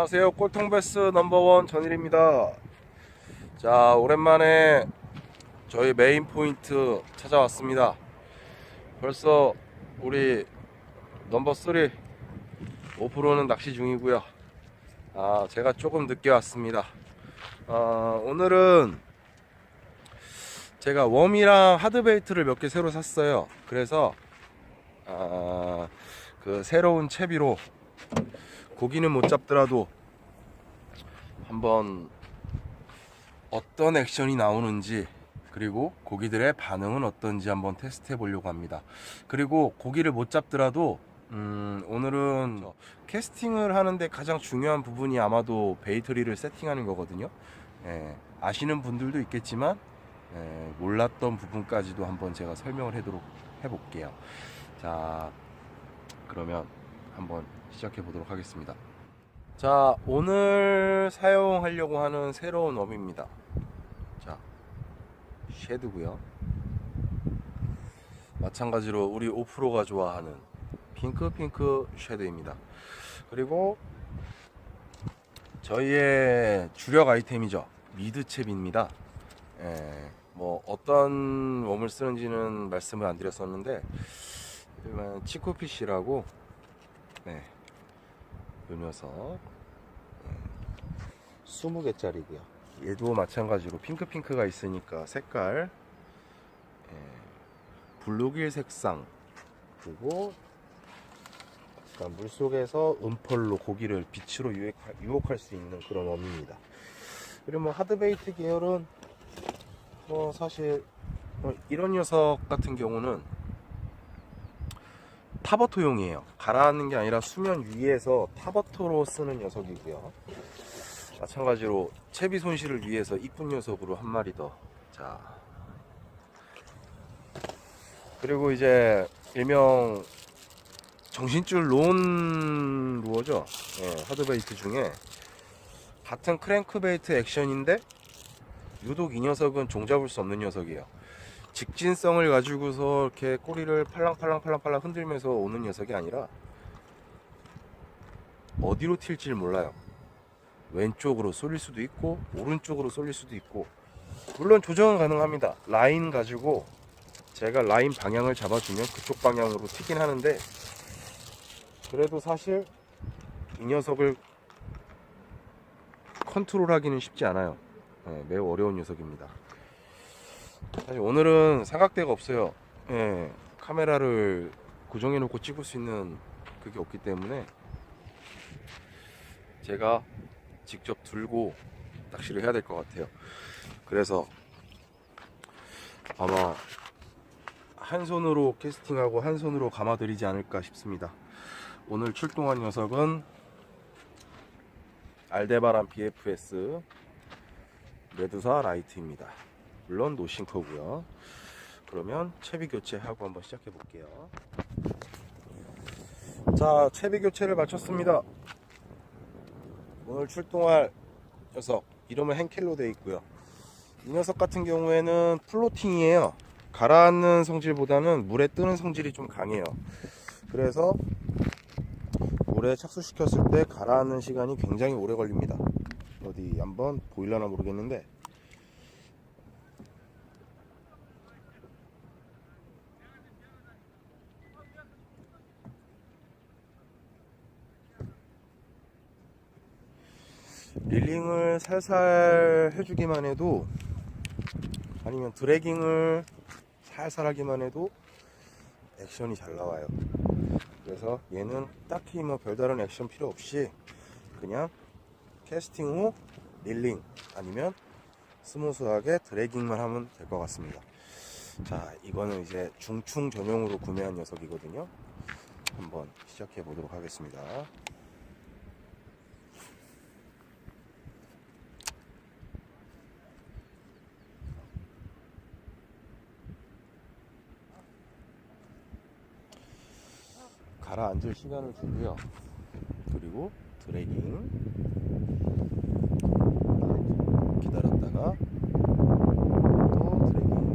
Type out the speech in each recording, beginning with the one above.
안녕하세요. 꼴통베스 넘버원 전일입니다. 자, 오랜만에 저희 메인 포인트 찾아왔습니다. 벌써 우리 넘버 3 오프로는 낚시 중이고요. 제가 조금 늦게 왔습니다. 오늘은 제가 웜이랑 하드베이트를 몇 개 새로 샀어요. 그래서 그 새로운 채비로 고기는 못 잡더라도 한번 어떤 액션이 나오는지, 그리고 고기들의 반응은 어떤지 한번 테스트 해 보려고 합니다. 그리고 고기를 못 잡더라도 오늘은 캐스팅을 하는데 가장 중요한 부분이 아마도 베이터리를 세팅하는 거거든요. 아시는 분들도 있겠지만 몰랐던 부분까지도 한번 제가 설명을 해볼게요. 자, 그러면 한번 시작해 보도록 하겠습니다. 자, 오늘 사용하려고 하는 새로운 웜입니다. 자, 쉐드고요. 마찬가지로 우리 오프로가 좋아하는 핑크 쉐드입니다. 그리고 저희의 주력 아이템이죠, 미드채비입니다. 뭐 어떤 웜을 쓰는지는 말씀을 안 드렸었는데, 치코피쉬라고, 이 녀석 20개짜리고요. 얘도 마찬가지로 핑크가 있으니까 색깔, 블루길 색상, 그리고 약간 물속에서 음펄로 고기를 빛으로 유혹할 수 있는 그런 웜입니다. 그리고 뭐 하드베이트 계열은 사실 이런 녀석 같은 경우는 타버토용이에요. 가라앉는 게 아니라 수면 위에서 타버토로 쓰는 녀석이고요. 마찬가지로 채비 손실을 위해서 이쁜 녀석으로 한 마리 더. 자, 그리고 이제 일명 정신줄 론 루어죠. 하드베이트 중에 같은 크랭크베이트 액션인데 유독 이 녀석은 종잡을 수 없는 녀석이에요. 직진성을 가지고서 이렇게 꼬리를 팔랑팔랑 흔들면서 오는 녀석이 아니라 어디로 튈지 몰라요. 왼쪽으로 쏠릴 수도 있고 오른쪽으로 쏠릴 수도 있고, 물론 조정은 가능합니다. 라인 가지고 제가 라인 방향을 잡아주면 그쪽 방향으로 튀긴 하는데, 그래도 사실 이 녀석을 컨트롤하기는 쉽지 않아요. 매우 어려운 녀석입니다. 사실 오늘은 삼각대가 없어요. 카메라를 고정해 놓고 찍을 수 있는 그게 없기 때문에 제가 직접 들고 낚시를 해야 될 것 같아요. 그래서 아마 한 손으로 캐스팅하고 한 손으로 감아드리지 않을까 싶습니다. 오늘 출동한 녀석은 알데바란 BFS 메두사 라이트입니다. 물론 노싱커고요. 그러면 채비 교체하고 한번 시작해 볼게요. 자, 채비 교체를 마쳤습니다. 오늘 출동할 녀석 이름은 henkel로 되어 있고요. 이 녀석 같은 경우에는 플로팅이에요. 가라앉는 성질보다는 물에 뜨는 성질이 좀 강해요. 그래서 물에 착수시켰을 때 가라앉는 시간이 굉장히 오래 걸립니다. 어디 한번 보일려나 모르겠는데, 릴링을 살살 해주기만 해도, 아니면 드래깅을 살살 하기만 해도 액션이 잘 나와요. 그래서 얘는 딱히 뭐 별다른 액션 필요 없이 그냥 캐스팅 후 릴링 아니면 스무스하게 드래깅만 하면 될 것 같습니다. 자, 이거는 이제 중충 전용으로 구매한 녀석이거든요. 한번 시작해 보도록 하겠습니다. 가라앉을 시간을 주고요. 그리고 드래깅 기다렸다가 또 드래깅.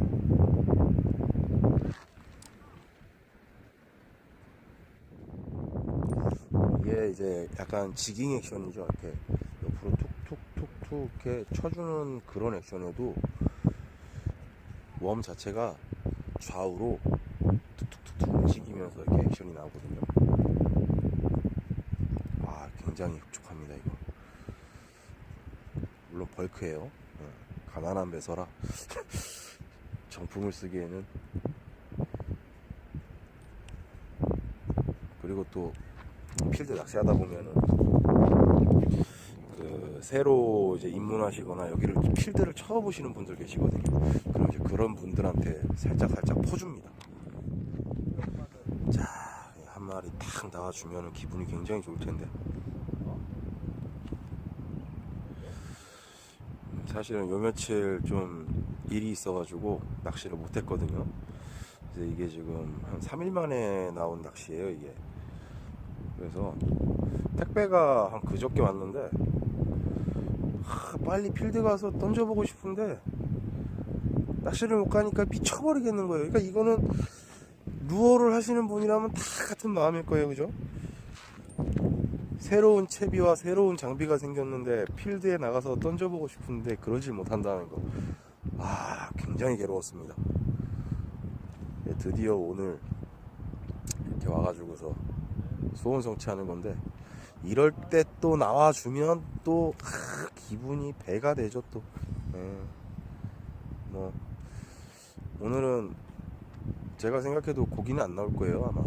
이게 이제 이제 약간 지깅 액션이죠. 이렇게 옆으로 툭툭툭툭 이렇게 쳐주는 그런 액션에도 웜 자체가 좌우로 툭툭툭툭 움직이면서 이렇게 액션이 나오거든요. 아, 굉장히 흡족합니다 이거. 물론 벌크예요. 가난한 배서라 정품을 쓰기에는. 그리고 또 필드 낚시하다 보면은 그 새로 이제 입문하시거나 여기를 필드를 쳐보시는 분들 계시거든요. 그럼 이제 그런 분들한테 살짝 퍼줍니다. 자, 한 마리 탁 나와주면은 기분이 굉장히 좋을 텐데. 사실은 요 며칠 좀 일이 있어가지고 낚시를 못했거든요. 그래서 이게 지금 한 3일 만에 나온 낚시예요 이게. 그래서 택배가 한 그저께 왔는데 빨리 필드 가서 던져보고 싶은데 낚시를 못 가니까 미쳐버리겠는 거예요. 그러니까 이거는 루어를 하시는 분이라면 다 같은 마음일 거예요, 그죠? 새로운 채비와 새로운 장비가 생겼는데 필드에 나가서 던져보고 싶은데 그러질 못한다는 거. 아, 굉장히 괴로웠습니다. 드디어 오늘 이렇게 와가지고서 소원 성취하는 건데, 이럴 때 또 나와주면 또 기분이 배가 되죠 또. 뭐 오늘은 제가 생각해도 고기는 안 나올 거예요 아마.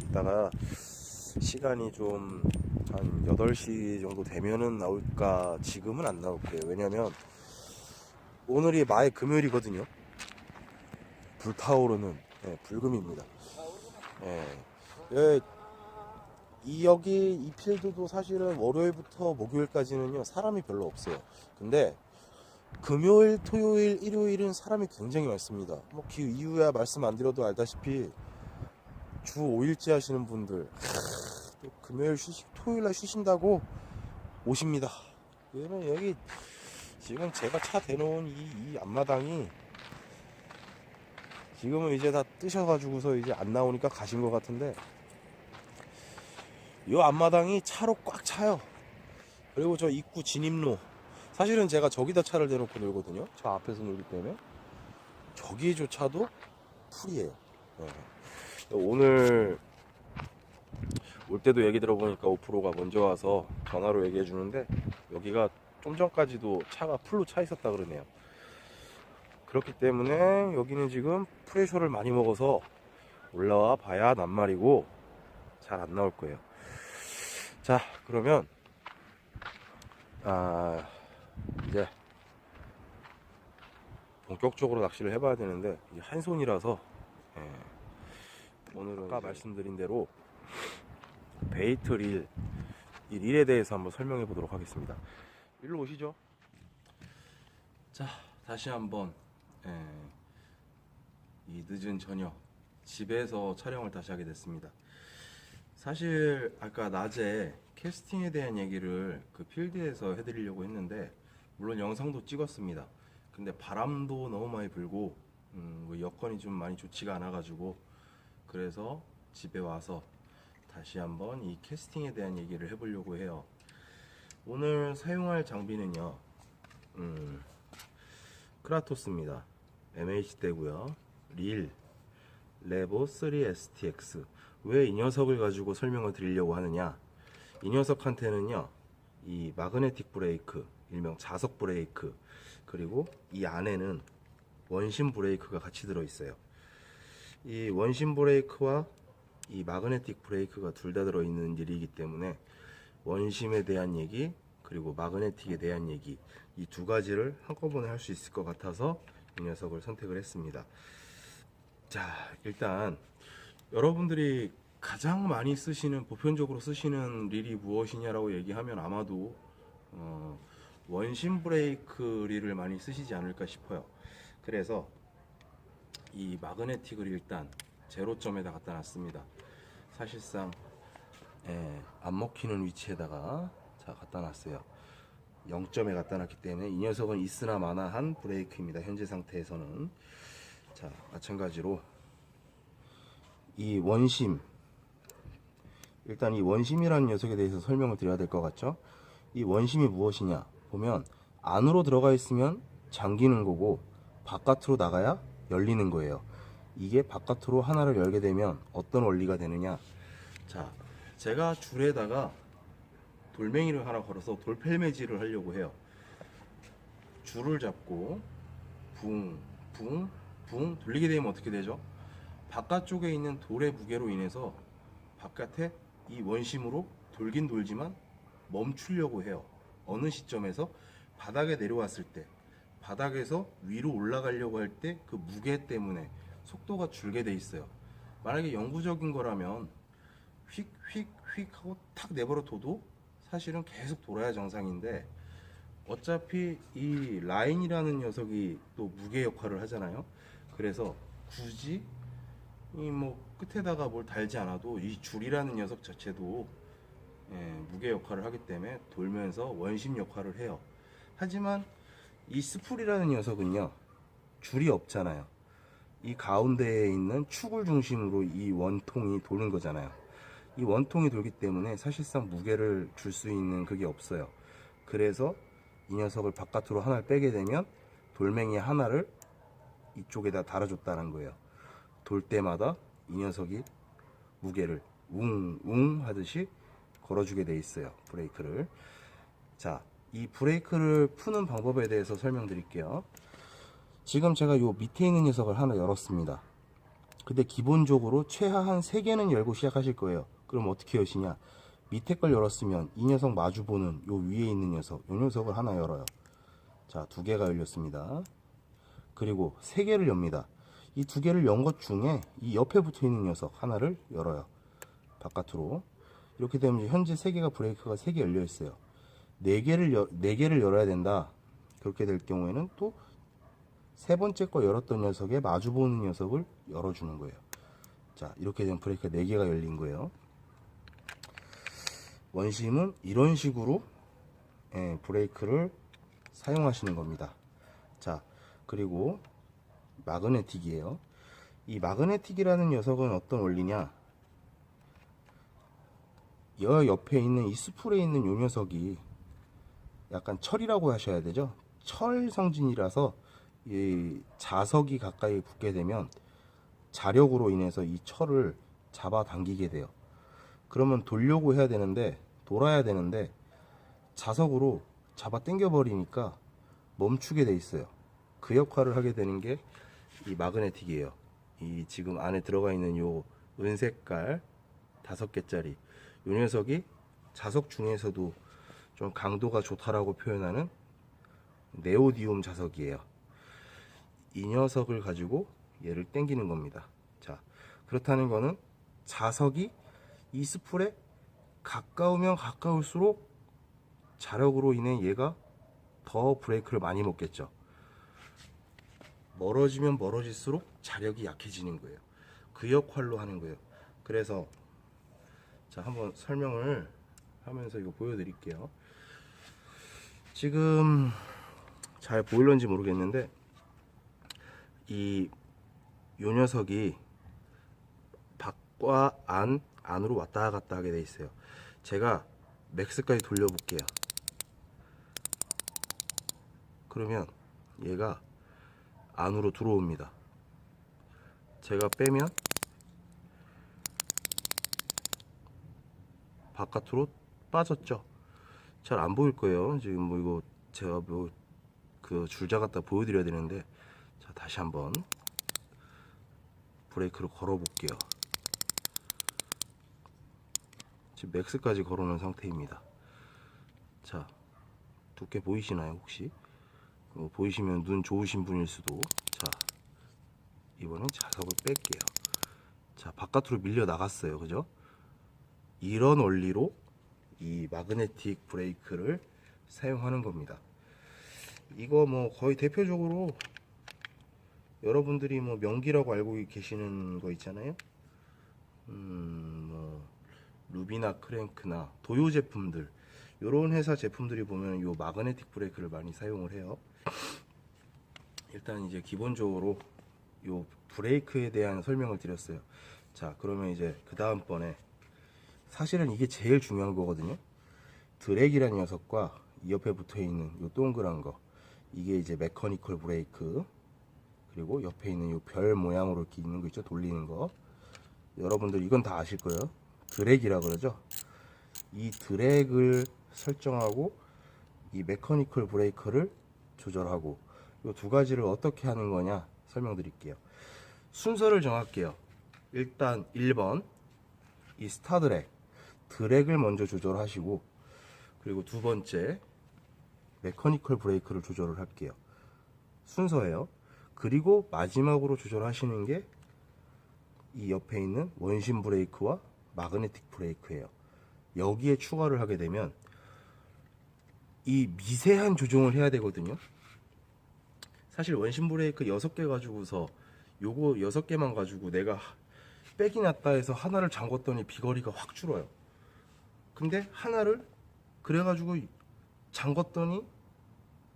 이따가 시간이 좀 한 8시 정도 되면은 나올까. 지금은 안 나올 거예요. 왜냐면 오늘이 마의 금요일이거든요. 불타오르는 불금입니다. 여기 이 필드도 사실은 월요일부터 목요일까지는요 사람이 별로 없어요. 근데 금요일, 토요일, 일요일은 사람이 굉장히 많습니다. 뭐 그 이유야 말씀 안 드려도 알다시피 주 5일째 하시는 분들 또 금요일 토요일날 쉬신다고 오십니다. 그러면 여기 지금 제가 차 대놓은 이 앞마당이 지금은 이제 다 뜨셔가지고서 이제 안 나오니까 가신 것 같은데, 이 앞마당이 차로 꽉 차요. 그리고 저 입구 진입로, 사실은 제가 저기다 차를 대놓고 놀거든요. 저 앞에서 놀기 때문에 저기조차도 풀이에요. 오늘 올 때도 얘기 들어보니까 오프로가 먼저 와서 전화로 얘기해 주는데, 여기가 좀 전까지도 차가 풀로 차 있었다 그러네요. 그렇기 때문에 여기는 지금 프레셔를 많이 먹어서 올라와 봐야 낱말이고 잘 안 나올 거예요. 자, 그러면 이제 본격적으로 낚시를 해봐야 되는데, 한 손이라서 오늘은 아까 말씀드린 대로 베이트 릴, 이 릴에 대해서 한번 설명해 보도록 하겠습니다. 일로 오시죠. 자, 다시 한번 이 늦은 저녁 집에서 촬영을 다시 하게 됐습니다. 사실 아까 낮에 캐스팅에 대한 얘기를 그 필드에서 해드리려고 했는데, 물론 영상도 찍었습니다. 근데 바람도 너무 많이 불고 여건이 좀 많이 좋지가 않아 가지고, 그래서 집에 와서 다시 한번 이 캐스팅에 대한 얘기를 해보려고 해요. 오늘 사용할 장비는요, 크라토스입니다. MH대고요. 릴 레보 3STX. 왜 이 녀석을 가지고 설명을 드리려고 하느냐, 이 녀석한테는요 이 마그네틱 브레이크, 일명 자석 브레이크, 그리고 이 안에는 원심 브레이크가 같이 들어있어요. 이 원심 브레이크와 이 마그네틱 브레이크가 둘 다 들어있는 일이기 때문에 원심에 대한 얘기, 그리고 마그네틱에 대한 얘기, 이 두 가지를 한꺼번에 할 수 있을 것 같아서 이 녀석을 선택을 했습니다. 자, 일단 여러분들이 가장 많이 쓰시는, 보편적으로 쓰시는 릴이 무엇이냐라고 얘기하면 아마도 원심 브레이크 릴을 많이 쓰시지 않을까 싶어요. 그래서 이 마그네틱을 일단 제로점에다 갖다 놨습니다. 사실상 안 먹히는 위치에다가 자 갖다 놨어요. 0점에 갖다 놨기 때문에 이 녀석은 있으나 마나한 브레이크입니다. 현재 상태에서는. 자, 마찬가지로 이 원심, 일단 이 원심이라는 녀석에 대해서 설명을 드려야 될 것 같죠. 이 원심이 무엇이냐 보면, 안으로 들어가 있으면 잠기는 거고 바깥으로 나가야 열리는 거예요. 이게 바깥으로 하나를 열게 되면 어떤 원리가 되느냐. 자, 제가 줄에다가 돌멩이를 하나 걸어서 돌펠매질을 하려고 해요. 줄을 잡고 붕, 붕, 붕 돌리게 되면 어떻게 되죠? 바깥쪽에 있는 돌의 무게로 인해서 바깥에 이 원심으로 돌긴 돌지만 멈추려고 해요. 어느 시점에서 바닥에 내려왔을 때, 바닥에서 위로 올라가려고 할 때 그 무게 때문에 속도가 줄게 돼 있어요. 만약에 영구적인 거라면 휙 휙 휙 하고 탁 내버려 둬도 사실은 계속 돌아야 정상인데, 어차피 이 라인이라는 녀석이 또 무게 역할을 하잖아요. 그래서 굳이 이 뭐 끝에다가 뭘 달지 않아도 이 줄이라는 녀석 자체도 무게 역할을 하기 때문에 돌면서 원심 역할을 해요. 하지만 이 스풀이라는 녀석은요, 줄이 없잖아요. 이 가운데에 있는 축을 중심으로 이 원통이 도는 거잖아요. 이 원통이 돌기 때문에 사실상 무게를 줄 수 있는 그게 없어요. 그래서 이 녀석을 바깥으로 하나를 빼게 되면 돌멩이 하나를 이쪽에다 달아줬다는 거예요. 돌 때마다 이 녀석이 무게를 웅웅 하듯이 걸어주게 돼 있어요, 브레이크를. 자, 이 브레이크를 푸는 방법에 대해서 설명드릴게요. 지금 제가 요 밑에 있는 녀석을 하나 열었습니다. 근데 기본적으로 최하 한 3개는 열고 시작하실 거예요. 그럼 어떻게 여시냐, 밑에 걸 열었으면 이 녀석 마주보는 요 위에 있는 녀석, 요 녀석을 하나 열어요. 자, 2개가 열렸습니다. 그리고 3개를 엽니다. 이 2개를 연 것 중에 이 옆에 붙어 있는 녀석 하나를 열어요, 바깥으로. 이렇게 되면 이제 현재 3개가 브레이크가 3개 열려 있어요. 4개를 열어야 된다. 그렇게 될 경우에는 또 세 번째 거 열었던 녀석에 마주보는 녀석을 열어주는 거예요. 자, 이렇게 되면 브레이크가 4개가 열린 거예요. 원심은 이런 식으로 브레이크를 사용하시는 겁니다. 자, 그리고 마그네틱이에요. 이 마그네틱이라는 녀석은 어떤 원리냐, 여 옆에 있는 이 스풀에 있는 요 녀석이 약간 철이라고 하셔야 되죠. 철 성진이라서 이 자석이 가까이 붙게 되면 자력으로 인해서 이 철을 잡아당기게 돼요. 그러면 돌아야 되는데 자석으로 잡아 당겨 버리니까 멈추게 돼 있어요. 그 역할을 하게 되는 게 이 마그네틱이에요. 이 지금 안에 들어가 있는 요 은색깔 5개짜리 요 녀석이 자석 중에서도 좀 강도가 좋다라고 표현하는 네오디움 자석이에요. 이 녀석을 가지고 얘를 당기는 겁니다. 자, 그렇다는 거는 자석이 이 스풀에 가까우면 가까울수록 자력으로 인해 얘가 더 브레이크를 많이 먹겠죠. 멀어지면 멀어질수록 자력이 약해지는 거예요. 그 역할로 하는 거예요. 그래서 자, 한번 설명을 하면서 이거 보여드릴게요. 지금 잘 보일런지 모르겠는데 요 녀석이 밖과 안으로 왔다 갔다 하게 돼 있어요. 제가 맥스까지 돌려볼게요. 그러면 얘가 안으로 들어옵니다. 제가 빼면 바깥으로 빠졌죠. 잘 안 보일 거예요. 지금 뭐 이거 제가 뭐 그 줄자 갖다 보여드려야 되는데, 자, 다시 한번 브레이크를 걸어 볼게요. 지금 맥스까지 걸어 놓은 상태입니다. 자, 두께 보이시나요 혹시? 보이시면 눈 좋으신 분일 수도. 자, 이번엔 자석을 뺄게요. 자, 바깥으로 밀려 나갔어요. 그죠? 이런 원리로 이 마그네틱 브레이크를 사용하는 겁니다. 이거 뭐 거의 대표적으로 여러분들이 뭐 명기라고 알고 계시는 거 있잖아요. 뭐 루비나 크랭크나 도요 제품들, 요런 회사 제품들이 보면 요 마그네틱 브레이크를 많이 사용을 해요. 일단 이제 기본적으로 요 브레이크에 대한 설명을 드렸어요. 자, 그러면 이제 그 다음번에 사실은 이게 제일 중요한 거거든요. 드랙이라는 녀석과 이 옆에 붙어 있는 이 동그란 거, 이게 이제 메커니컬 브레이크. 그리고 옆에 있는 이 별 모양으로 이렇게 있는 거 있죠, 돌리는 거. 여러분들 이건 다 아실 거예요. 드랙이라 그러죠. 이 드랙을 설정하고 이 메커니컬 브레이크를 조절하고, 이 두 가지를 어떻게 하는 거냐 설명드릴게요. 순서를 정할게요. 일단 1번 이 스타드랙, 드랙을 먼저 조절하시고, 그리고 두 번째 메커니컬 브레이크를 조절을 할게요. 순서예요. 그리고 마지막으로 조절하시는 게 이 옆에 있는 원심 브레이크와 마그네틱 브레이크예요. 여기에 추가를 하게 되면 이 미세한 조정을 해야 되거든요. 사실 원심 브레이크 6개 가지고서 요거 6개만 가지고 내가 백이 났다 해서 하나를 잠궜더니 비거리가 확 줄어요. 근데 하나를 그래가지고 잠궜더니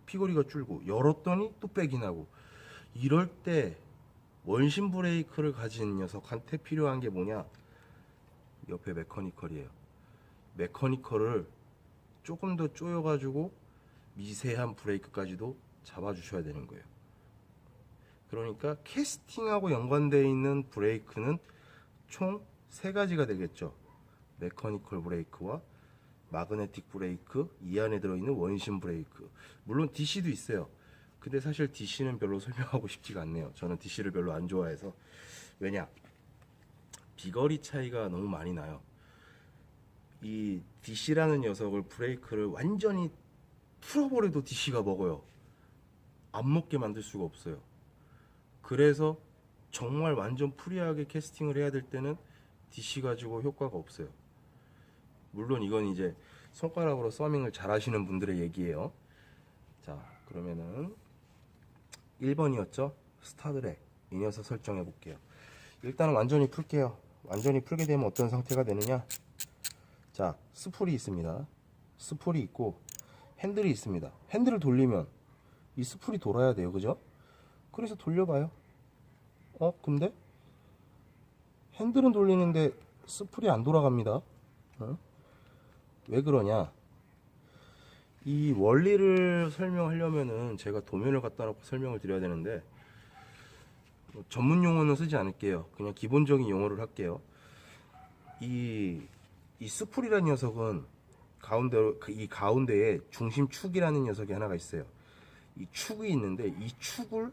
비거리가 줄고, 열었더니 또 백이 나고. 이럴 때 원심 브레이크를 가진 녀석한테 필요한 게 뭐냐, 옆에 메커니컬이에요. 메커니컬을 조금 더 조여가지고 미세한 브레이크까지도 잡아주셔야 되는 거예요. 그러니까 캐스팅하고 연관되어 있는 브레이크는 총 3가지가 되겠죠. 메커니컬 브레이크와 마그네틱 브레이크, 이 안에 들어있는 원심 브레이크. 물론 DC도 있어요. 근데 사실 DC는 별로 설명하고 싶지가 않네요. 저는 DC를 별로 안 좋아해서. 왜냐? 비거리 차이가 너무 많이 나요. 이 DC라는 녀석을, 브레이크를 완전히 풀어버려도 DC가 먹어요. 안 먹게 만들 수가 없어요. 그래서 정말 완전 프리하게 캐스팅을 해야 될 때는 DC 가지고 효과가 없어요. 물론 이건 이제 손가락으로 서밍을 잘 하시는 분들의 얘기예요. 자, 그러면은 1번이었죠? 스타드랙. 이 녀석 설정해 볼게요. 일단은 완전히 풀게요. 완전히 풀게 되면 어떤 상태가 되느냐? 자, 스풀이 있습니다. 스풀이 있고 핸들이 있습니다. 핸들을 돌리면 이 스풀이 돌아야 돼요. 그죠? 그래서 돌려봐요. 근데 핸들은 돌리는데 스풀이 안 돌아갑니다. 왜 그러냐? 이 원리를 설명하려면은 제가 도면을 갖다 놓고 설명을 드려야 되는데, 전문 용어는 쓰지 않을게요. 그냥 기본적인 용어를 할게요. 이 스풀이라는 녀석은 이 가운데에 중심축이라는 녀석이 하나가 있어요. 이 축이 있는데, 이 축을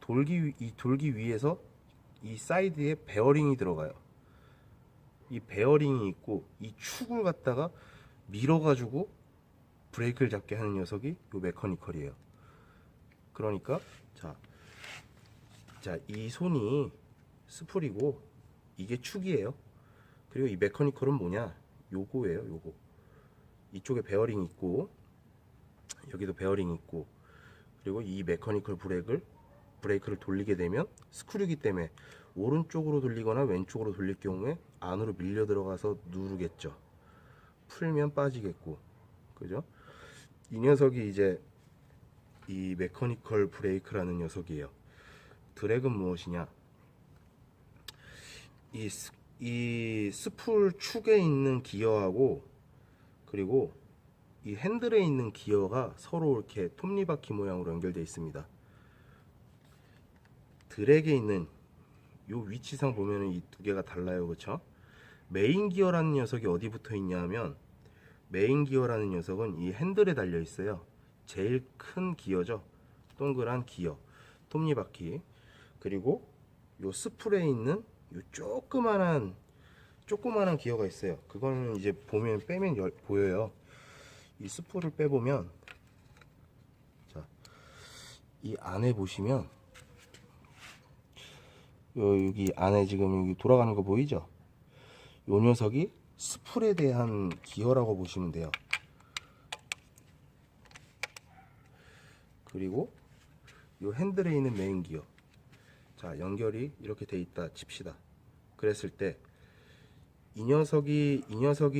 돌기 위해서 이 사이드에 베어링이 들어가요. 이 베어링이 있고, 이 축을 갖다가 밀어가지고 브레이크를 잡게 하는 녀석이 요 메커니컬이에요. 그러니까 자, 이 손이 스풀이고 이게 축이에요. 그리고 이 메커니컬은 뭐냐? 요거예요. 요거. 이쪽에 베어링이 있고, 여기도 베어링이 있고, 그리고 이 메커니컬 브레이크를 돌리게 되면 스크류이기 때문에 오른쪽으로 돌리거나 왼쪽으로 돌릴 경우에 안으로 밀려 들어가서 누르겠죠. 풀면 빠지겠고, 그죠? 이 녀석이 이제 이 메커니컬 브레이크라는 녀석이에요. 드랙은 무엇이냐? 이 스풀 축에 있는 기어하고, 그리고 이 핸들에 있는 기어가 서로 이렇게 톱니바퀴 모양으로 연결되어 있습니다. 드랙에 있는 요 위치상 보면은 이 두 개가 달라요. 그쵸? 메인 기어라는 녀석이 어디 붙어 있냐 하면, 메인 기어라는 녀석은 이 핸들에 달려 있어요. 제일 큰 기어죠. 동그란 기어, 톱니바퀴. 그리고 요 스풀에 있는 요 조그만한 기어가 있어요. 그거는 이제 빼면 보여요. 이 스풀을 빼보면, 자, 이 안에 보시면 여기 안에 지금 여기 돌아가는 거 보이죠? 요 녀석이 스풀에 대한 기어라고 보시면 돼요. 그리고 요 핸들에 있는 메인 기어. 자, 연결이 이렇게 돼 있다 칩시다. 그랬을 때 이 녀석이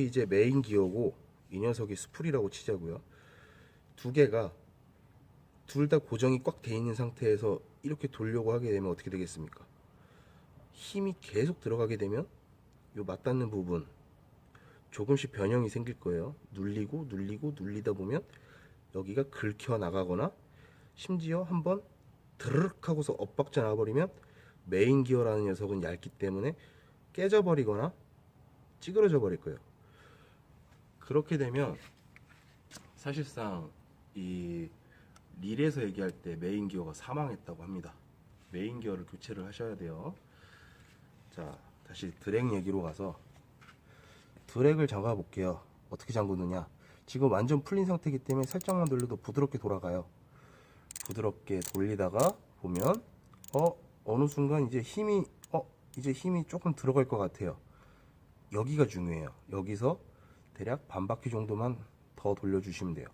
이제 메인 기어고, 이 녀석이 스풀이라고 치자고요. 두 개가 둘 다 고정이 꽉 돼 있는 상태에서 이렇게 돌려고 하게 되면 어떻게 되겠습니까? 힘이 계속 들어가게 되면 요 맞닿는 부분, 조금씩 변형이 생길 거예요. 눌리고 눌리고 눌리다 보면 여기가 긁혀 나가거나 심지어 한번 드르륵 하고서 엇박자 나버리면 메인 기어라는 녀석은 얇기 때문에 깨져버리거나 찌그러져 버릴 거예요. 그렇게 되면 사실상 이 릴에서 얘기할 때 메인 기어가 사망했다고 합니다. 메인 기어를 교체를 하셔야 돼요. 자, 다시 드랙 얘기로 가서 드랙을 잠가 볼게요. 어떻게 잠그느냐. 지금 완전 풀린 상태이기 때문에 살짝만 돌려도 부드럽게 돌아가요. 부드럽게 돌리다가 보면 어느 순간 이제 힘이 조금 들어갈 것 같아요. 여기가 중요해요. 여기서 대략 반 바퀴 정도만 더 돌려주시면 돼요.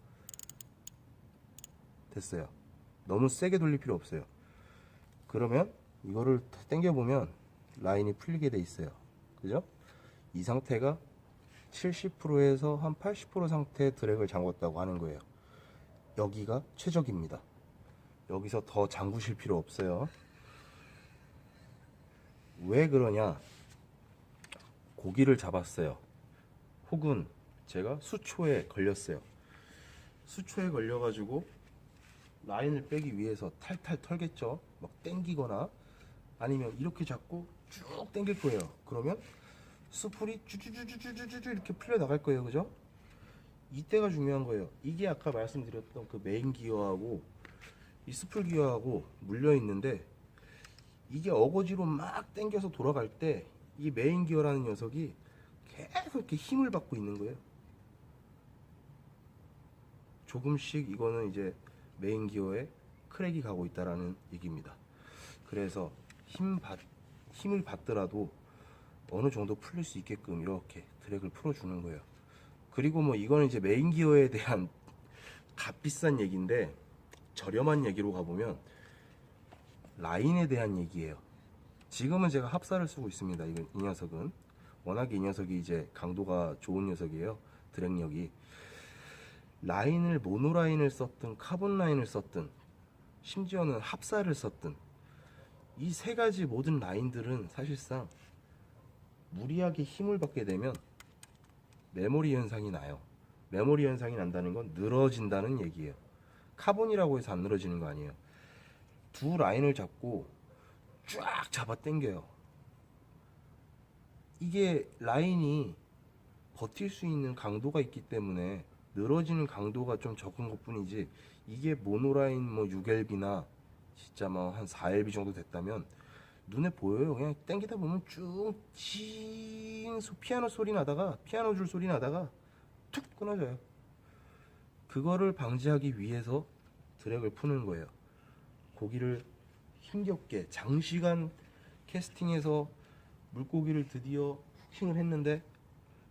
됐어요. 너무 세게 돌릴 필요 없어요. 그러면 이거를 당겨 보면 라인이 풀리게 돼 있어요. 그죠? 이 상태가 70%에서 한 80% 상태 드랙을 잠궜다고 하는 거예요. 여기가 최적입니다. 여기서 더 잠그실 필요 없어요. 왜 그러냐? 고기를 잡았어요. 혹은 제가 수초에 걸렸어요. 수초에 걸려가지고 라인을 빼기 위해서 탈탈 털겠죠. 막 당기거나 아니면 이렇게 잡고 쭉 당길 거예요. 그러면 수풀이 쭈쭈쭈쭈쭈쭈 이렇게 풀려 나갈 거예요. 그죠? 이때가 중요한 거예요. 이게 아까 말씀드렸던 그 메인 기어하고 이 수풀 기어하고 물려 있는데 이게 어거지로 막 당겨서 돌아갈 때 이 메인 기어라는 녀석이 계속 이렇게 힘을 받고 있는 거예요. 조금씩 이거는 이제 메인 기어에 크랙이 가고 있다라는 얘기입니다. 그래서 힘을 받더라도 어느 정도 풀릴 수 있게끔 이렇게 드랙을 풀어주는 거예요. 그리고 뭐 이거는 이제 메인 기어에 대한 값비싼 얘기인데 저렴한 얘기로 가보면 라인에 대한 얘기예요. 지금은 제가 합사를 쓰고 있습니다. 이 녀석은 워낙에 이 녀석이 이제 강도가 좋은 녀석이에요. 드랙력이. 라인을 모노라인을 썼든 카본 라인을 썼든 심지어는 합사를 썼든 이 세 가지 모든 라인들은 사실상 무리하게 힘을 받게 되면 메모리 현상이 나요. 메모리 현상이 난다는 건 늘어진다는 얘기예요. 카본이라고 해서 안 늘어지는 거 아니에요. 두 라인을 잡고 쫙 잡아 당겨요. 이게 라인이 버틸 수 있는 강도가 있기 때문에 늘어지는 강도가 좀 적은 것 뿐이지, 이게 모노라인 뭐 6LB나 진짜 뭐 한 4LB 정도 됐다면 눈에 보여요. 그냥 당기다 보면 쭉 피아노 소리 나다가 피아노 줄 소리 나다가 툭 끊어져요. 그거를 방지하기 위해서 드랙을 푸는 거예요. 고기를 힘겹게 장시간 캐스팅해서 물고기를 드디어 후킹을 했는데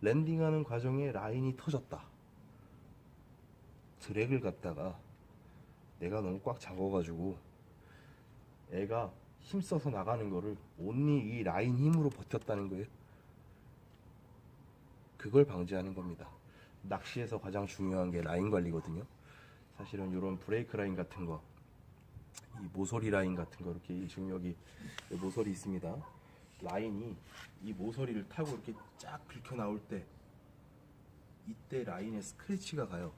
랜딩하는 과정에 라인이 터졌다. 드랙을 갖다가 내가 너무 꽉 잡아가지고 애가 힘써서 나가는 거를 온리 이 라인 힘으로 버텼다는 거예요. 그걸 방지하는 겁니다. 낚시에서 가장 중요한 게 라인 관리거든요. 사실은 이런 브레이크 라인 같은 거, 이 모서리 라인 같은 거, 이렇게 지금 여기 모서리 있습니다. 라인이 이 모서리를 타고 이렇게 쫙 긁혀 나올 때 이때 라인에 스크래치가 가요.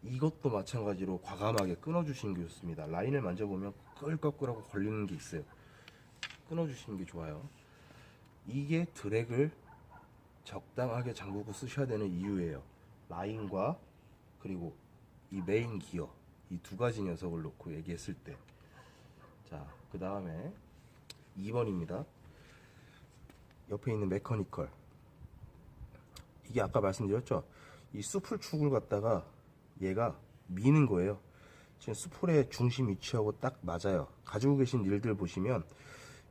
이것도 마찬가지로 과감하게 끊어주시는 게 좋습니다. 라인을 만져보면 끌끌끌하고 걸리는 게 있어요. 끊어주시는 게 좋아요. 이게 드랙을 적당하게 잠그고 쓰셔야 되는 이유예요. 라인과 그리고 이 메인 기어, 이 두 가지 녀석을 놓고 얘기했을 때. 자, 그 다음에 2번입니다. 옆에 있는 메커니컬. 이게 아까 말씀드렸죠? 이 수풀 축을 갖다가 얘가 미는 거예요. 지금 수풀의 중심 위치하고 딱 맞아요. 가지고 계신 일들 보시면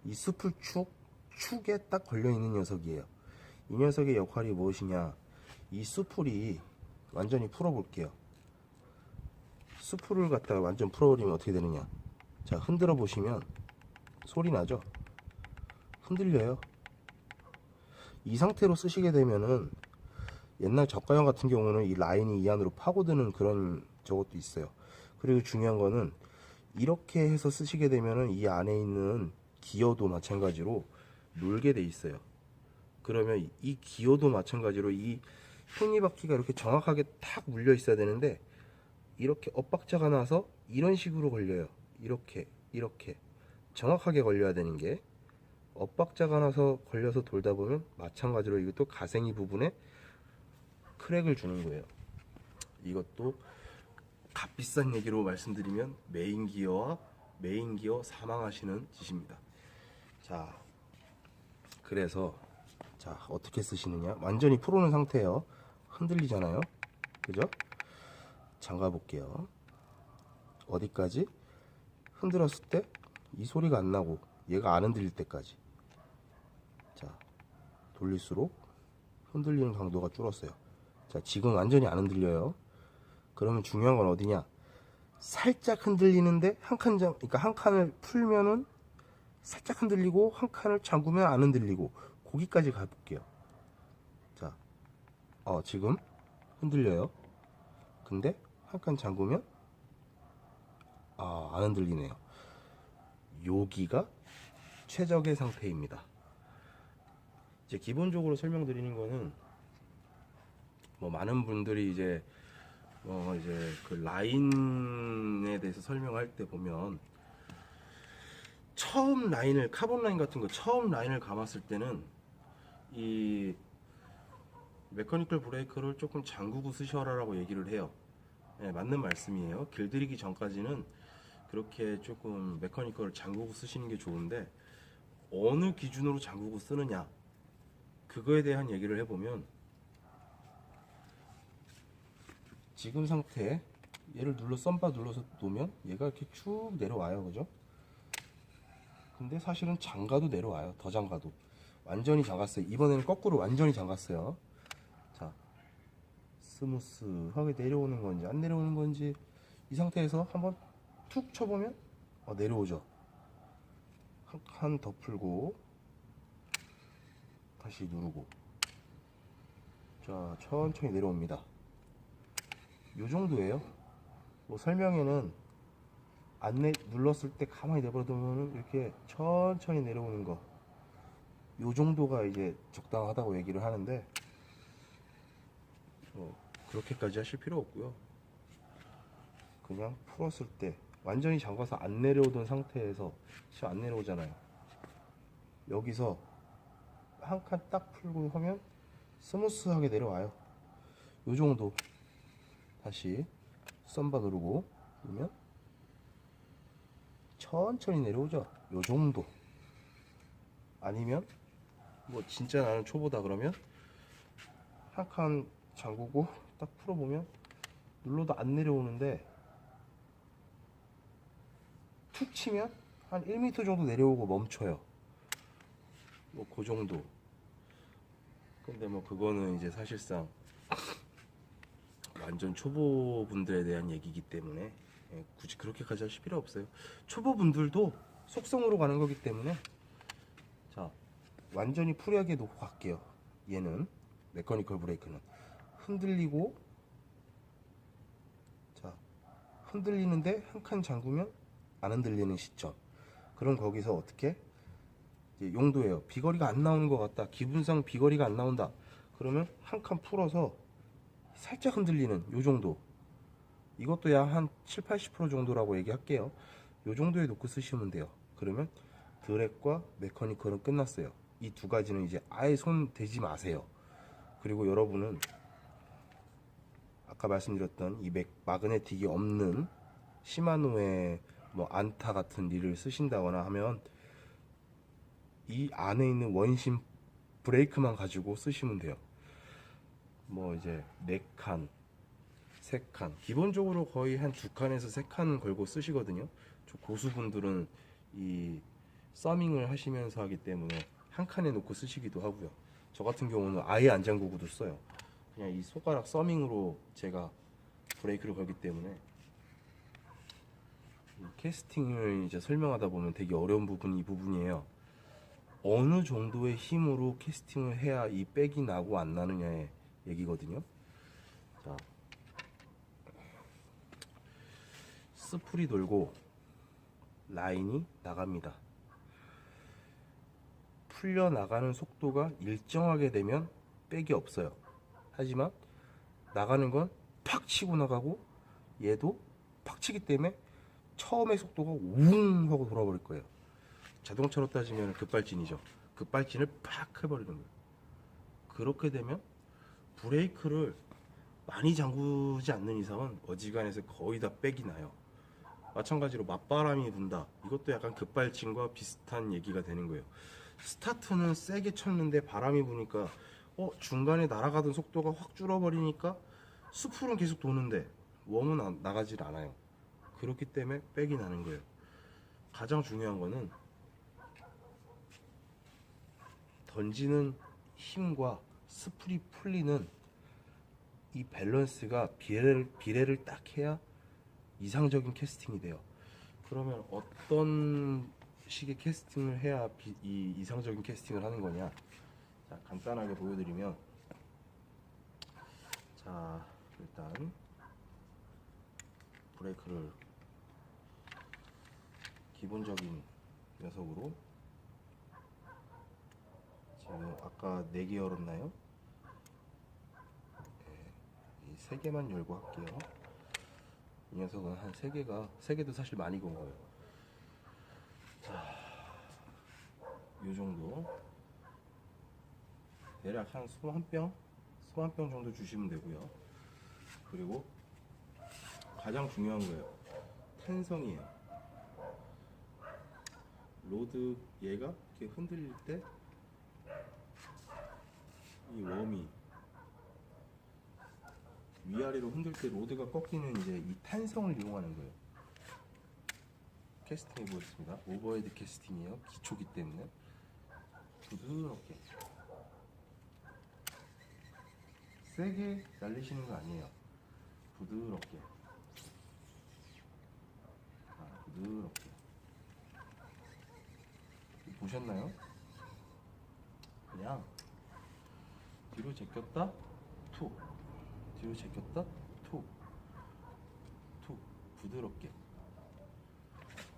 이 수풀 축에 딱 걸려 있는 녀석이에요. 이 녀석의 역할이 무엇이냐? 이 수풀이 완전히 풀어볼게요. 수풀을 갖다가 완전 풀어버리면 어떻게 되느냐? 자, 흔들어 보시면 소리 나죠? 흔들려요. 이 상태로 쓰시게 되면은 옛날 저가형 같은 경우는 이 라인이 이 안으로 파고드는 그런 저것도 있어요. 그리고 중요한 거는 이렇게 해서 쓰시게 되면은 이 안에 있는 기어도 마찬가지로 놀게 돼 있어요. 그러면 이 기어도 마찬가지로 이 톱니바퀴가 이렇게 정확하게 탁 물려 있어야 되는데 이렇게 엇박자가 나서 이런 식으로 걸려요. 이렇게 정확하게 걸려야 되는 게 엇박자가 나서 걸려서 돌다 보면 마찬가지로 이것도 가생이 부분에 크랙을 주는 거예요. 이것도 값비싼 얘기로 말씀드리면 메인 기어 사망하시는 짓입니다. 자, 그래서 자, 어떻게 쓰시느냐? 완전히 풀어놓은 상태예요. 흔들리잖아요. 그죠? 잠가 볼게요. 어디까지? 흔들었을 때 이 소리가 안 나고 얘가 안 흔들릴 때까지. 자, 돌릴수록 흔들리는 강도가 줄었어요. 자, 지금 완전히 안 흔들려요. 그러면 중요한 건 어디냐? 살짝 흔들리는데 그러니까 한 칸을 풀면은 살짝 흔들리고 한 칸을 잠그면 안 흔들리고, 거기까지 가볼게요. 자, 지금 흔들려요. 근데 한 칸 잠그면 안 흔들리네요. 여기가 최적의 상태입니다. 이제 기본적으로 설명드리는 거는 뭐 많은 분들이 이제 그 라인에 대해서 설명할 때 보면 처음 라인을 카본 라인 같은 거 처음 라인을 감았을 때는 이 메커니컬 브레이크를 조금 잠그고 쓰셔라라고 얘기를 해요. 네, 맞는 말씀이에요. 길들이기 전까지는 그렇게 조금 메커니컬을 잠그고 쓰시는 게 좋은데, 어느 기준으로 잠그고 쓰느냐 그거에 대한 얘기를 해보면, 지금 상태 얘를 썸바 눌러서 놓으면 얘가 이렇게 쭉 내려와요. 그죠? 근데 사실은 잠가도 내려와요. 더 잠가도. 완전히 잠갔어요. 이번에는 거꾸로 완전히 잠갔어요. 자, 스무스하게 내려오는 건지 안 내려오는 건지 이 상태에서 한번 툭 쳐보면 내려오죠. 한 칸 더 풀고 다시 누르고, 자, 천천히 내려옵니다. 요 정도예요. 뭐 설명에는 눌렀을 때 가만히 내버려두면 이렇게 천천히 내려오는 거, 요 정도가 이제 적당하다고 얘기를 하는데, 그렇게까지 하실 필요 없고요. 그냥 풀었을 때 완전히 잠가서 안 내려오던 상태에서 지금 안 내려오잖아요. 여기서 한 칸 딱 풀고 하면 스무스하게 내려와요. 요 정도. 다시 썸바 누르고 그러면 천천히 내려오죠. 요 정도. 아니면 뭐 진짜 나는 초보다 그러면 한 칸 잠그고 딱 풀어보면 눌러도 안 내려오는데 툭 치면 한 1m 정도 내려오고 멈춰요. 뭐 그 정도. 근데 뭐 그거는 이제 사실상 완전 초보분들에 대한 얘기이기 때문에 굳이 그렇게까지 하실 필요 없어요. 초보분들도 속성으로 가는 거기 때문에. 자, 완전히 프리하게 놓고 갈게요. 얘는 메커니컬 브레이크는 흔들리고, 자, 흔들리는데 한 칸 잠그면 안 흔들리는 시점. 그럼 거기서 어떻게 용도예요. 비거리가 안 나오는 것 같다, 기분상 비거리가 안 나온다, 그러면 한 칸 풀어서 살짝 흔들리는 요 정도. 이것도 약 한 7-80% 정도라고 얘기할게요. 요 정도에 놓고 쓰시면 돼요. 그러면 드랙과 메커니컬은 끝났어요. 이 두 가지는 이제 아예 손 대지 마세요. 그리고 여러분은 아까 말씀드렸던 이 마그네틱이 없는 시마노의 뭐 안타 같은 릴을 쓰신다거나 하면 이 안에 있는 원심 브레이크만 가지고 쓰시면 돼요. 뭐 이제 4칸, 3칸, 기본적으로 거의 한 2칸에서 3칸 걸고 쓰시거든요. 저 고수분들은 이 서밍을 하시면서 하기 때문에 한 칸에 놓고 쓰시기도 하고요. 저 같은 경우는 아예 안 잠그고도 써요. 그냥 이 손가락 서밍으로 제가 브레이크를 걸기 때문에. 캐스팅을 이제 설명하다 보면 되게 어려운 부분이 이 부분이에요. 어느 정도의 힘으로 캐스팅을 해야 이 백이 나고 안 나느냐의 얘기거든요. 자, 스풀이 돌고 라인이 나갑니다. 풀려나가는 속도가 일정하게 되면 백이 없어요. 하지만 나가는 건 팍 치고 나가고 얘도 팍 치기 때문에 처음에 속도가 웅 하고 돌아버릴 거예요. 자동차로 따지면 급발진이죠. 급발진을 팍 해버리는 거예요. 그렇게 되면 브레이크를 많이 잠그지 않는 이상은 어지간해서 거의 다 백이 나요. 마찬가지로 맞바람이 분다. 이것도 약간 급발진과 비슷한 얘기가 되는 거예요. 스타트는 세게 쳤는데 바람이 부니까 중간에 날아가던 속도가 확 줄어버리니까 스풀은 계속 도는데 웜은 나가질 않아요. 그렇기 때문에 백이 나는 거예요. 가장 중요한 거는 던지는 힘과 스풀이 풀리는 이 밸런스가 비례를 딱 해야 이상적인 캐스팅이 돼요. 그러면 어떤 식의 캐스팅을 해야 이 이상적인 캐스팅을 하는 거냐? 자, 간단하게 보여드리면, 자, 일단 브레이크를 기본적인 녀석으로, 지금 아까 4개 열었나요? 네, 이 3개만 열고 할게요. 이 녀석은 한 3개도 사실 많이 건 거예요. 자, 요 정도. 대략 한 소 한 병 정도 주시면 되고요. 그리고 가장 중요한 거예요. 텐성이에요. 로드 얘가 이렇게 흔들릴 때 이 웜이 위아래로 흔들 때 로드가 꺾이는 이제 이 탄성을 이용하는 거예요. 캐스팅 해보겠습니다. 오버헤드 캐스팅이에요. 기초기 때문에 부드럽게 세게 날리시는 거 아니에요. 부드럽게 부드럽게 보셨나요? 그냥 뒤로 제꼈다 툭, 뒤로 제꼈다 툭, 툭, 부드럽게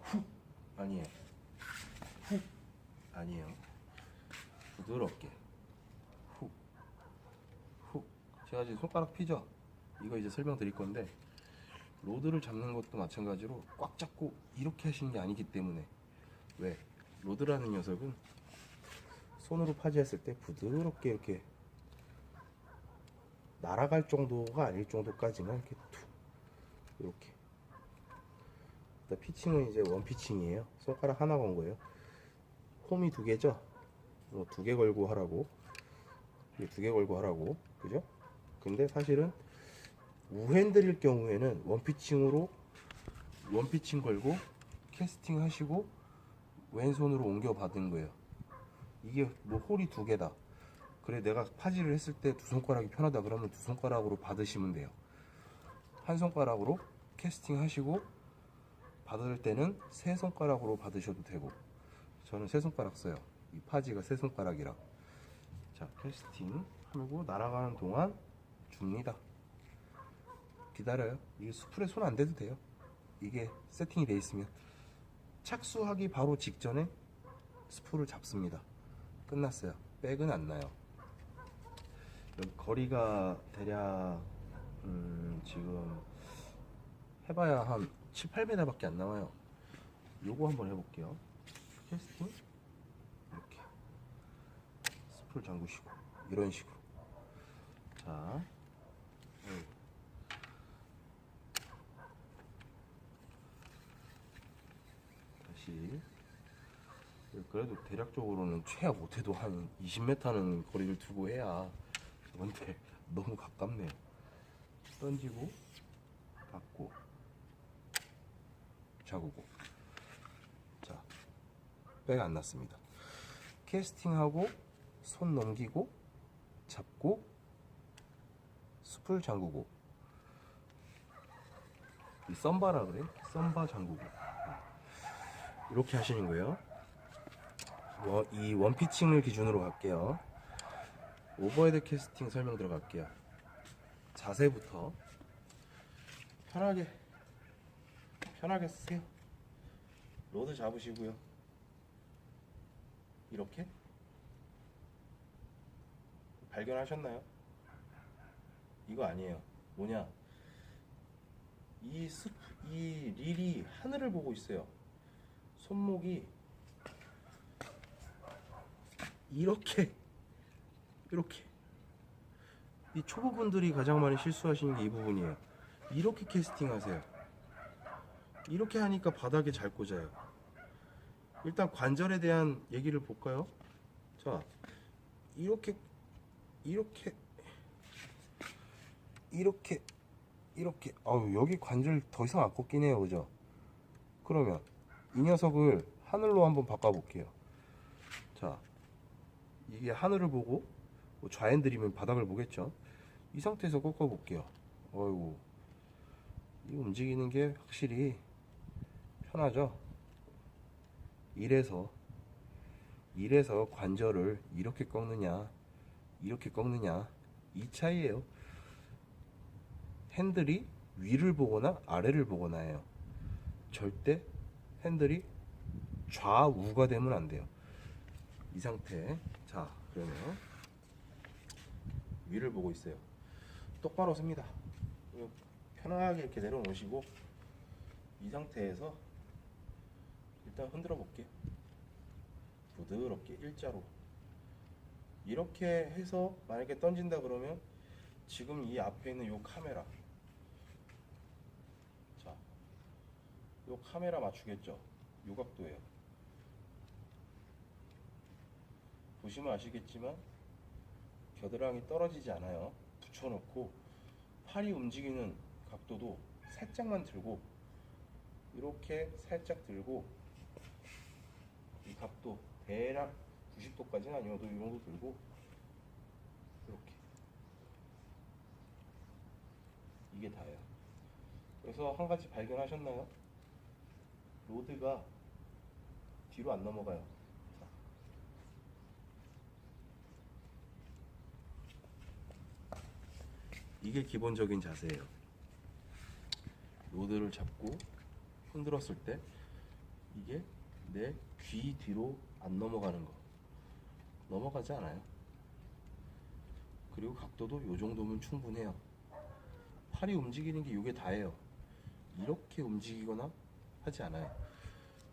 훅 아니에요. 훅 아니에요. 부드럽게 훅, 훅. 제가 지금 손가락 피죠? 이거 이제 설명드릴 건데, 로드를 잡는 것도 마찬가지로 꽉 잡고 이렇게 하시는 게 아니기 때문에. 왜? 로드라는 녀석은 손으로 파지했을 때 부드럽게 이렇게 날아갈 정도가 아닐 정도까지만 이렇게 툭, 이렇게. 피칭은 이제 원 피칭이에요. 손가락 하나 건 거예요. 홈이 2개죠? 2개 걸고 하라고. 2개 걸고 하라고. 그죠? 근데 사실은 우핸들일 경우에는 원피칭 걸고 캐스팅 하시고 왼손으로 옮겨 받은 거예요. 이게 뭐 홀이 2개다. 그래 내가 파지를 했을 때 2손가락이 편하다 그러면 2손가락으로 받으시면 돼요. 한 손가락으로 캐스팅 하시고 받을 때는 3손가락으로 받으셔도 되고, 저는 3손가락 써요. 이 파지가 3손가락이라. 자, 캐스팅 하고 날아가는 동안 줍니다. 기다려요. 이게 수풀에 손 안 대도 돼요. 이게 세팅이 돼 있으면. 착수하기 바로 직전에 스풀을 잡습니다. 끝났어요. 백은 안 나요. 여기 거리가 대략 지금 해봐야 한 7, 8m 밖에 안 나와요. 요거 한번 해볼게요. 캐스팅 이렇게 스풀 잠그시고 이런 식으로. 자, 다시. 그래도 대략적으로는 최악 못해도 한 20m는 거리를 두고 해야. 근데 너무 가깝네요. 던지고 받고 자구고. 자, 백 안 났습니다. 캐스팅하고 손 넘기고 잡고 숲을 잠그고. 이 썸바라 그래? 썸바 잠그고. 이렇게 하시는 거예요. 이 원피칭을 기준으로 갈게요. 오버헤드 캐스팅 설명 들어갈게요. 자세부터 편하게 쓰세요. 로드 잡으시고요. 이렇게 발견하셨나요? 이거 아니에요. 뭐냐? 이 릴이 하늘을 보고 있어요. 손목이 이렇게 이 초보분들이 가장 많이 실수하시는 게 이 부분이에요. 이렇게 캐스팅 하세요. 이렇게 하니까 바닥에 잘 꽂아요. 일단 관절에 대한 얘기를 볼까요? 자, 이렇게 아우, 여기 관절 더 이상 안 꺾이네요, 그죠? 그러면 이 녀석을 하늘로 한번 바꿔 볼게요. 자, 이게 하늘을 보고 뭐 좌핸들이면 바닥을 보겠죠. 이 상태에서 꺾어 볼게요. 어이구, 이 움직이는 게 확실히 편하죠. 이래서 관절을 이렇게 꺾느냐 이렇게 꺾느냐 이 차이예요. 핸들이 위를 보거나 아래를 보거나 해요. 절대 핸들이 좌우가 되면 안 돼요. 이 상태. 자, 그러면 위를 보고 있어요. 똑바로 섭니다. 편하게 이렇게 내려놓으시고 이 상태에서 일단 흔들어 볼게요. 부드럽게 일자로 이렇게 해서 만약에 던진다 그러면 지금 이 앞에 있는 요 카메라, 자, 요 카메라 맞추겠죠? 요 각도예요. 보시면 아시겠지만 겨드랑이 떨어지지 않아요. 붙여놓고 팔이 움직이는 각도도 살짝만 들고, 이렇게 살짝 들고, 이 각도 대략 90도까지는 아니어도 이 정도 들고, 이렇게, 이게 다예요. 그래서 한 가지 발견하셨나요? 로드가 뒤로 안 넘어가요. 이게 기본적인 자세예요. 로드를 잡고 흔들었을 때 이게 내 귀 뒤로 안 넘어가는 거, 넘어가지 않아요. 그리고 각도도 요 정도면 충분해요. 팔이 움직이는 게 이게 다예요. 이렇게 움직이거나 하지 않아요.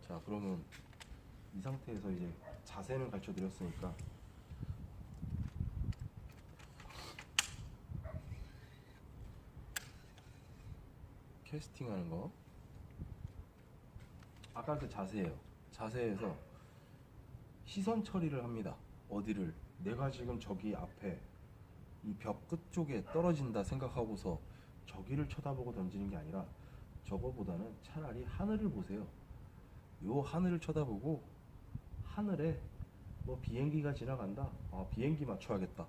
자, 그러면 이 상태에서 이제 자세는 가르쳐 드렸으니까 캐스팅 하는 거, 아까 그 자세예요. 자세에서 시선 처리를 합니다. 어디를, 내가 지금 저기 앞에 이 벽 끝쪽에 떨어진다 생각하고서 저기를 쳐다보고 던지는 게 아니라 저거보다는 차라리 하늘을 보세요. 요 하늘을 쳐다보고 하늘에 뭐 비행기가 지나간다, 아, 비행기 맞춰야겠다.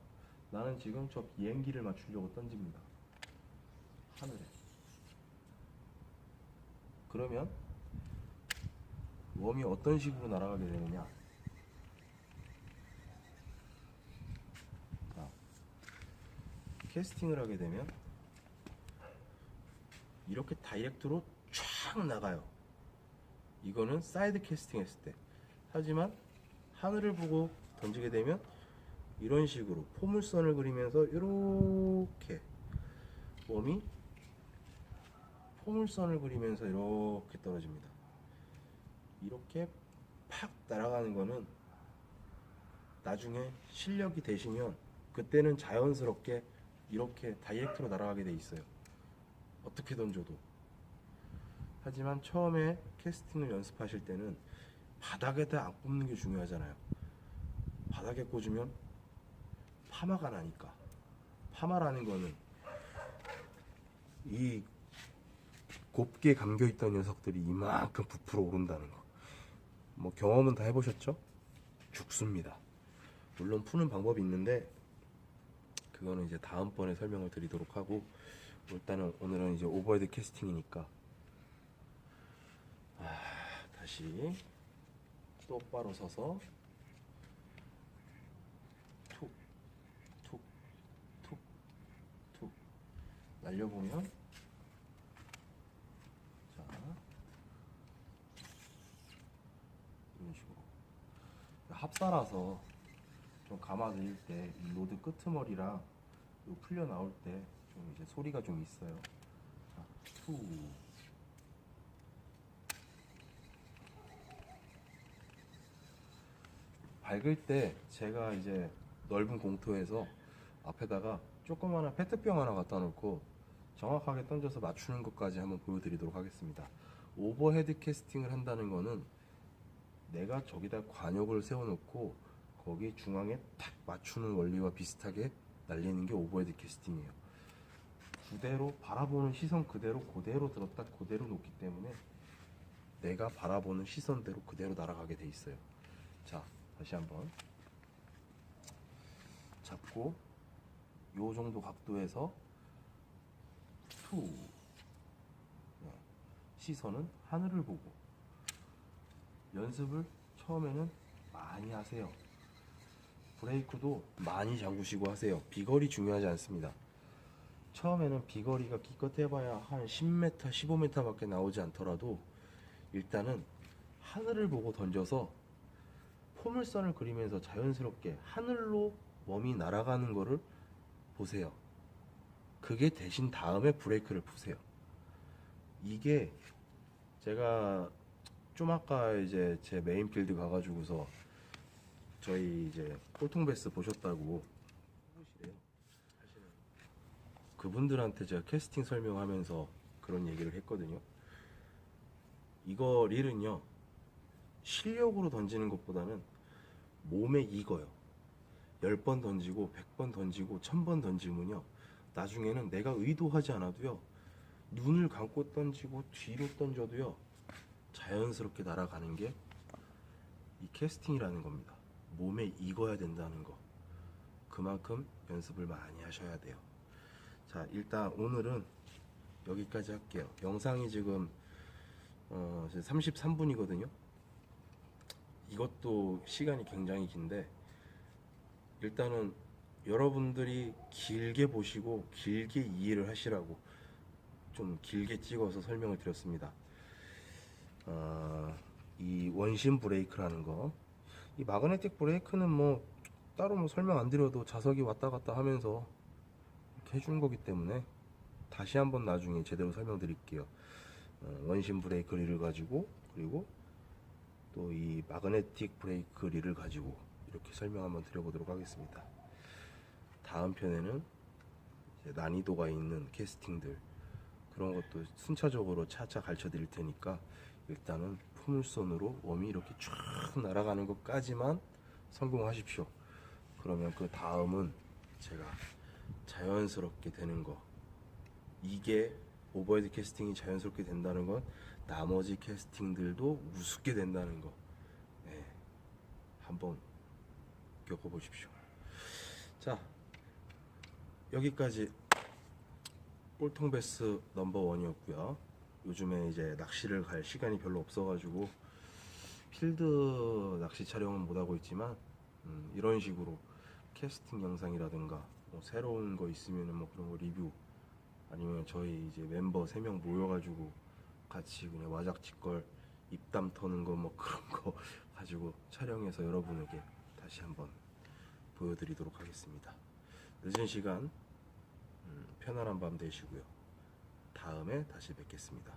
나는 지금 저 비행기를 맞추려고 던집니다. 하늘에. 그러면 웜이 어떤 식으로 날아가게 되느냐. 자, 캐스팅을 하게 되면 이렇게 다이렉트로 쫙 나가요. 이거는 사이드 캐스팅 했을 때. 하지만 하늘을 보고 던지게 되면 이런 식으로 포물선을 그리면서 이렇게 웜이 포물선을 그리면서 이렇게 떨어집니다. 이렇게 팍 날아가는 거는 나중에 실력이 되시면 그때는 자연스럽게 이렇게 다이렉트로 날아가게 돼 있어요. 어떻게 던져도. 하지만 처음에 캐스팅을 연습하실 때는 바닥에다 안 꽂는 게 중요하잖아요. 바닥에 꽂으면 파마가 나니까. 파마라는 거는 이 곱게 감겨있던 녀석들이 이만큼 부풀어 오른다는 거. 뭐 경험은 다 해보셨죠? 죽습니다. 물론 푸는 방법이 있는데 그거는 이제 다음번에 설명을 드리도록 하고, 일단은 오늘은 이제 오버헤드 캐스팅이니까 다시 똑바로 서서 툭 툭 툭 툭 날려보면, 자, 이런 식으로 합사라서 좀 감아드릴 때 이 로드 끄트머리랑 요 풀려 나올 때 좀 이제 소리가 좀 있어요. 자, 투. 밝을 때 제가 이제 넓은 공터에서 앞에다가 조그마한 페트병 하나 갖다 놓고 정확하게 던져서 맞추는 것까지 한번 보여드리도록 하겠습니다. 오버헤드 캐스팅을 한다는 거는 내가 저기다 관역을 세워놓고 거기 중앙에 탁 맞추는 원리와 비슷하게 날리는 게 오버헤드 캐스팅이에요. 그대로 바라보는 시선 그대로 들었다 그대로 놓기 때문에 내가 바라보는 시선대로 그대로 날아가게 돼 있어요. 자, 다시 한번 잡고 요 정도 각도에서 투. 시선은 하늘을 보고. 연습을 처음에는 많이 하세요. 브레이크도 많이 잡으시고 하세요. 비거리 중요하지 않습니다. 처음에는 비거리가 기껏 해봐야 한 10m, 15m 밖에 나오지 않더라도 일단은 하늘을 보고 던져서 포물선을 그리면서 자연스럽게 하늘로 웜이 날아가는 거를 보세요. 그게 대신 다음에 브레이크를 푸세요. 이게 제가 좀 아까 이제 제 메인 필드 가가지고서 저희 이제 꼴통베스 보셨다고 해보시래요. 사실은 그분들한테 제가 캐스팅 설명하면서 그런 얘기를 했거든요. 이거 릴은요, 실력으로 던지는 것보다는 몸에 익어요. 10번 던지고 100번 던지고 1000번 던지면요, 나중에는 내가 의도하지 않아도요, 눈을 감고 던지고 뒤로 던져도요 자연스럽게 날아가는 게 이 캐스팅이라는 겁니다. 몸에 익어야 된다는 거. 그만큼 연습을 많이 하셔야 돼요. 자, 일단 오늘은 여기까지 할게요. 영상이 지금 33분이거든요 이것도 시간이 굉장히 긴데 일단은 여러분들이 길게 보시고 길게 이해를 하시라고 좀 길게 찍어서 설명을 드렸습니다. 이 원심 브레이크라는 거, 이 마그네틱 브레이크는 뭐 따로 뭐 설명 안 드려도 자석이 왔다 갔다 하면서 이렇게 해주는 거기 때문에 다시 한번 나중에 제대로 설명드릴게요. 원심 브레이크 릴을 가지고, 그리고 또 이 마그네틱 브레이크 릴을 가지고 이렇게 설명 한번 드려보도록 하겠습니다. 다음 편에는 이제 난이도가 있는 캐스팅들, 그런 것도 순차적으로 차차 가르쳐 드릴 테니까 일단은 포물선으로 웜이 이렇게 쫙 날아가는 것까지만 성공하십시오. 그러면 그 다음은 제가 자연스럽게 되는 거, 이게 오버헤드 캐스팅이 자연스럽게 된다는 건 나머지 캐스팅들도 우습게 된다는 거, 네, 한번 겪어보십시오. 자, 여기까지 꼴통베스 넘버원이었고요. 요즘에 이제 낚시를 갈 시간이 별로 없어가지고 필드 낚시 촬영은 못하고 있지만 이런 식으로 캐스팅 영상이라든가 뭐 새로운 거 있으면 뭐 그런 거 리뷰, 아니면 저희 이제 멤버 3명 모여가지고 같이 그냥 와작지껄 입담 터는 거 뭐 그런 거 가지고 촬영해서 여러분에게 다시 한번 보여드리도록 하겠습니다. 늦은 시간 편안한 밤 되시고요. 다음에 다시 뵙겠습니다.